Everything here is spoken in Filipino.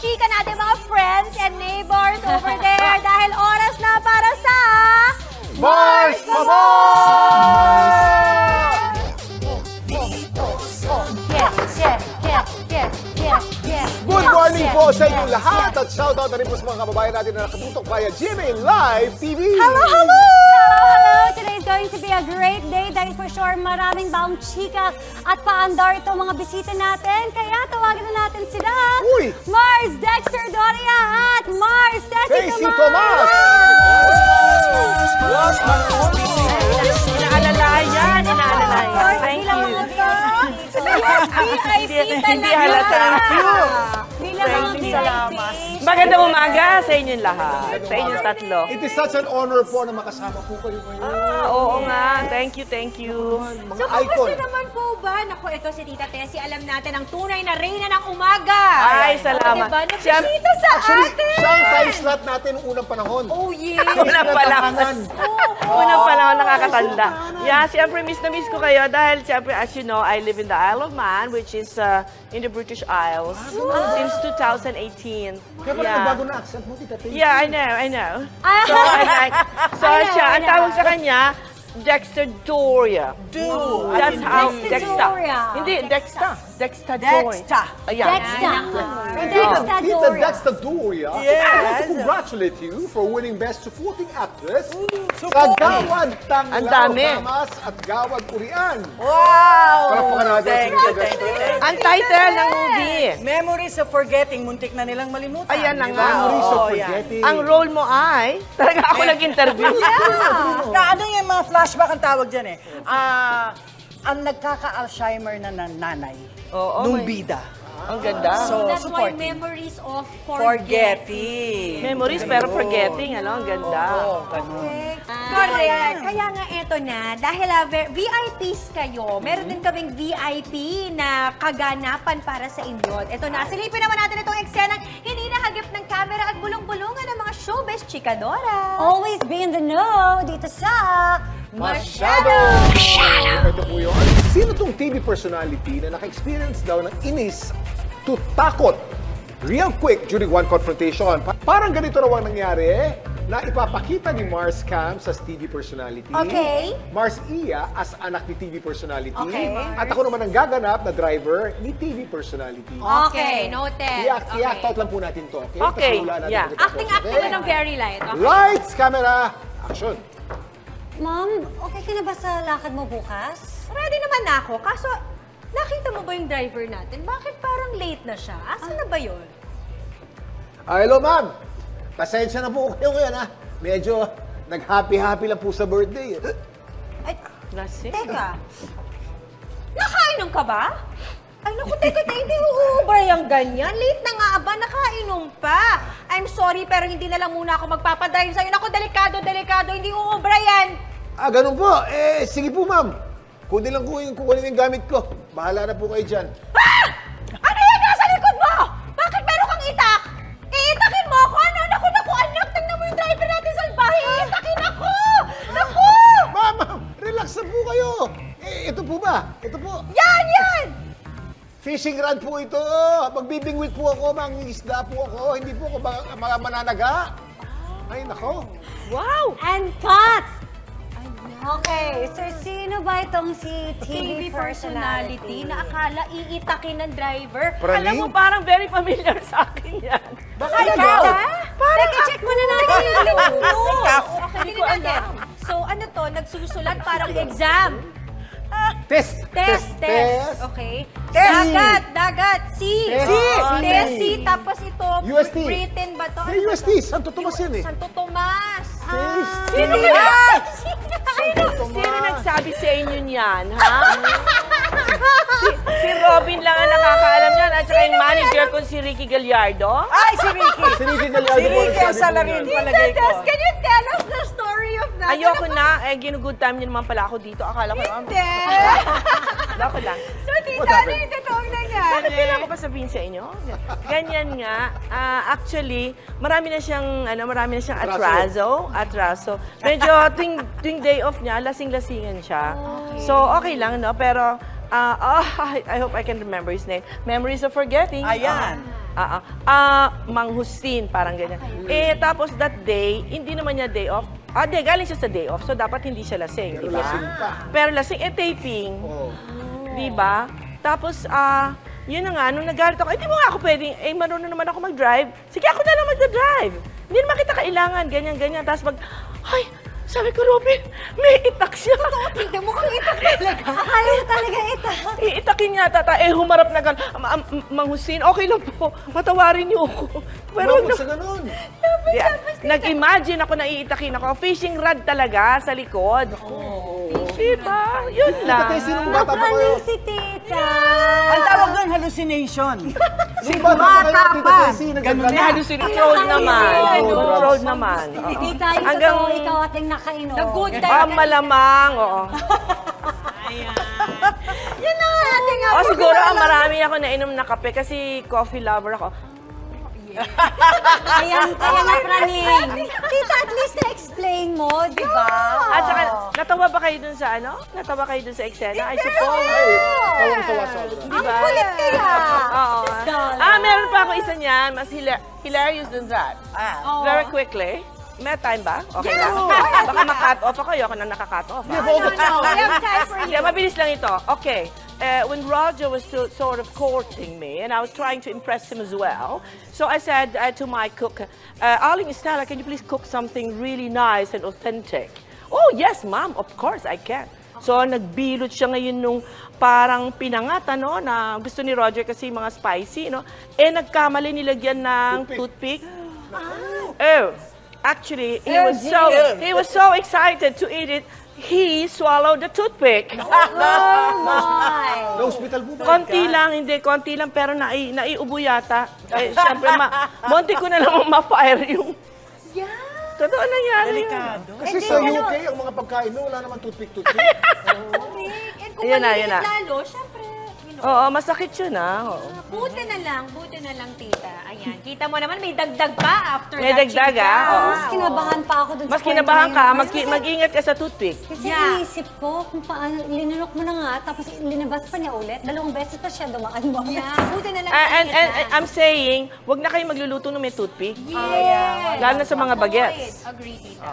chika natin mga friends and neighbors over there dahil oras na para sa Mars Good morning po sa inyong lahat at shoutout na rin po sa mga kababayan natin na nakatutok via GMA Live TV. Hello, hello! Hello! Today is going to be a great day dahil for sure maraming baong chika at paandar itong mga bisita natin. Kaya tawagin na natin sila. Uy! Mars Dexter Doria at Mars Casey Tomas! Inaalalayan, inaalalayan. Thank you. Hindi halata. Salamat. Magandang umaga sa inyong lahat, sa inyong tatlo. It is such an honor po na makasama po kayo ngayon. Oo nga. Thank you, thank you. So, kamusta naman po ba? Naku, ito si Tita Tessie. Alam natin ang tunay na reyna ng umaga. Ay, salamat. Diba? Nagpasita sa Actually, atin. siya ang time slot natin noong unang panahon. Oh, yeah. Unang panahon. Unang panahon nakakatanda. Yeah, siyempre miss na miss ko kayo dahil siyempre as you know, I live in the Isle of Man, which is in the British Isles since 2018. Kaya pala nagbago na accent mo, Tita Tessie. Yeah, I know. So, siya, ang tawag sa kanya, Dexter Doria. That's how Dexter. Hindi, Dexter. Dexter Doria. Ayan. Dexter. Tita Doria. Dexter Doria, Yes. I want to congratulate you for winning Best Supporting Actress sa Gawad Ang Tanglaw dami. Damas at Gawad Urian. Wow! Palakpakan natin si Thank Tita you, Dexter. thank you. Ang title ng movie. Memories of Forgetting. Muntik na nilang malimutan. Ayan na di nga. ba? Memories of Oo, yan. forgetting. Ang role mo ay, talaga ako nag-interview. Na ano yung mga flashback ang tawag dyan eh. Ang nagkaka-Alzheimer na nanay. Oo, nung may- bida. Ang ganda. So, That's why supporting. memories of Forgetting. Memories pero forgetting, ano? Ang ganda. Oo, ganun. Correct. Kaya nga eto na, dahil VIPs kayo, meron din kaming VIP na kaganapan para sa inyo. Ito na, silipin naman natin itong eksenang hindi nahagip ng camera at bulong-bulungan ng mga showbiz chikadora. Always be in the know dito sa Masyado! Ito po yun. Sino tong TV personality na naka-experience daw ng inis to takot real quick during one confrontation? Parang ganito raw ang nangyari na ipapakita ni Mars Cam sa TV personality. Okay. Mars Iya as anak ni TV personality. Okay. At ako naman ang gaganap na driver ni TV personality. Okay, noted. I-act out lang po natin to. Okay? Okay, Kasi wala natin yeah. pagkatapos, Acting okay? lang ng very light. Okay. Lights, camera, action! Ma'am, okay ka na ba sa lakad mo bukas? Ready naman na ako. Kaso, nakita mo ba yung driver natin? Bakit parang late na siya? Asan na ba yun? Hello, ma'am. Pasensya na po kayo ngayon, ha? Medyo nag-happy-happy lang po sa birthday. Ay, Lasing. teka. Nakainom ka ba? Ay, naku, teka, hindi uubar yung ganyan. Late na nga ba? Nakainom pa. I'm sorry, pero hindi na lang muna ako magpapadrive sa'yo. Naku, delikado, hindi uubra yan. Ganun po. Sige po, ma'am. Kunin lang kukunin yung gamit ko. Bahala na po kayo dyan. Ano yan nasa likod mo? Bakit meron kang itak? Iitakin mo ako? Ano? Naku, anak. Tingnan mo yung driver natin salbahe. Iitakin ako! Naku! Ma'am, relax na po kayo. Ito po ba? Ito po. Yan! Fishing rod po ito. Magbibingwit po ako, mangingisda po ako. Hindi po ako mga mananaga. Ay, nako. Wow! And cut! Okay, sir, sino ba itong si TV personality na akala iitakin ng driver? Praning? Alam mo, parang very familiar sa akin yan. Baka Ay, ikaw. Parang check mo na natin yung Ikaw. Okay, tingnan natin. So, ano to? Nagsusulat parang exam. Test. Okay. Test. Dagat. C. Tessie. Tapos ito, UST. Britain ba to? May Ano ba UST. to? Santo Tomas yan eh. Santo Tomas. Sino nagsabi sa inyo niyan, ha? si Robin lang ang nakakaalam niyan at saka yung manager ko si Ricky Gallardo. Ay, si Ricky. Si Ricky Gallardo Si po Ricky ang nagsabi po salarin niyan. palagay ko. Can you tell us the story of that? Ayoko na, ginugood time niyo naman pala ako dito. Akala ko, Hindi. Lako lang. So, tita, ano yung totoong nangyari? Bakit kailangan ko pa sabihin sa inyo? Ganyan nga. Actually, marami na siyang atraso. Medyo tuwing day off niya, lasing-lasingan siya. So, okay lang, no? Pero, I hope I can remember his name. Memories of Forgetting. Ayan. Mang Hussein, parang ganyan. Eh, tapos that day, hindi naman niya day off. Galing siya sa day off, so dapat hindi siya lasing, di ba? lasing pa. Pero lasing, taping. Oh. Di ba? Tapos, yun na nga, nung nagalit ako, hindi mo nga ako pwedeng, marunong naman ako mag-drive. Sige, ako na lang mag-drive. Hindi naman kita kailangan, ganyan. Tapos sabi ko, Robin, may itak siya. Tignan mo kung itak talaga. Akala mo talaga itak. Iitakin niya, tata. Humarap na gan. Mang Hussein, okay lang po. Matawarin niyo ako. Pero Bakit sa ganun? nag-imagine ako na iitakin ako. Fishing rod talaga sa likod. Diba? Yun lang. Tita Tessie, nung bata pa kayo. si tita. Ang tawag doon, hallucination. Nung bata pa kayo, Bata Tita pa. Tessie, May nagkagrana. hallucination. Controlled naman. Controlled naman. Oo. Tita, yung Hanggang- totoo, ikaw ating nakainom. Nag-good Malamang, oo. Yun na nga ating Siguro marami ako nainom na kape kasi coffee lover ako. Ayan na, Praning. Tita, at least na-explain mo, di ba? At saka, natawa ba kayo dun sa Natawa kayo dun sa eksena? I suppose. Ay, tawang-tawa sobra. Ang kulit kaya. Oo. Meron pa ako isa niyan. Mas hilarious than that. Very quickly. May time ba? Okay lang. Baka ma-cut off ako. Ayoko na naka-cut off. We have time for you. Yeah, mabilis lang ito. Okay. When Roger was still sort of courting me, and I was trying to impress him as well, so I said to my cook, Aling Estela, can you please cook something really nice and authentic? Oh, yes, ma'am. Of course, I can. So, nagbilot siya ngayon nung parang pinangat, na gusto ni Roger kasi mga spicy, nagkamali nilagyan ng toothpick. Actually, he was so excited to eat it, he swallowed the toothpick. Na-hospital po ba? Konti lang, pero naiubo yata. Siyempre, monti ko na lang ma-fire yung... Yeah. Totoo nangyari yun. Kasi sa UK, ang mga pagkain mo, wala naman toothpick. And kung Yun na, maliit yun na. lalo, syempre, Oo, masakit yun Oo. buti na lang, tita. Ayan, kita mo naman, may dagdag pa after May that dagdag, chika. oo. Mas kinabahan pa ako dun sa Mas kinabahan kwento na ka, yun. mag-ingat ka sa toothpick. Kasi Yeah. iniisip ko kung paano, linunok mo na nga, tapos linabas pa niya ulit. 2 beses pa siya dumaan mo. Yeah, buti na lang. And tita. I'm saying, wag na kayo magluluto ng may toothpick. Yes. Lalo na sa mga Avoid. bagets. Agree, tita.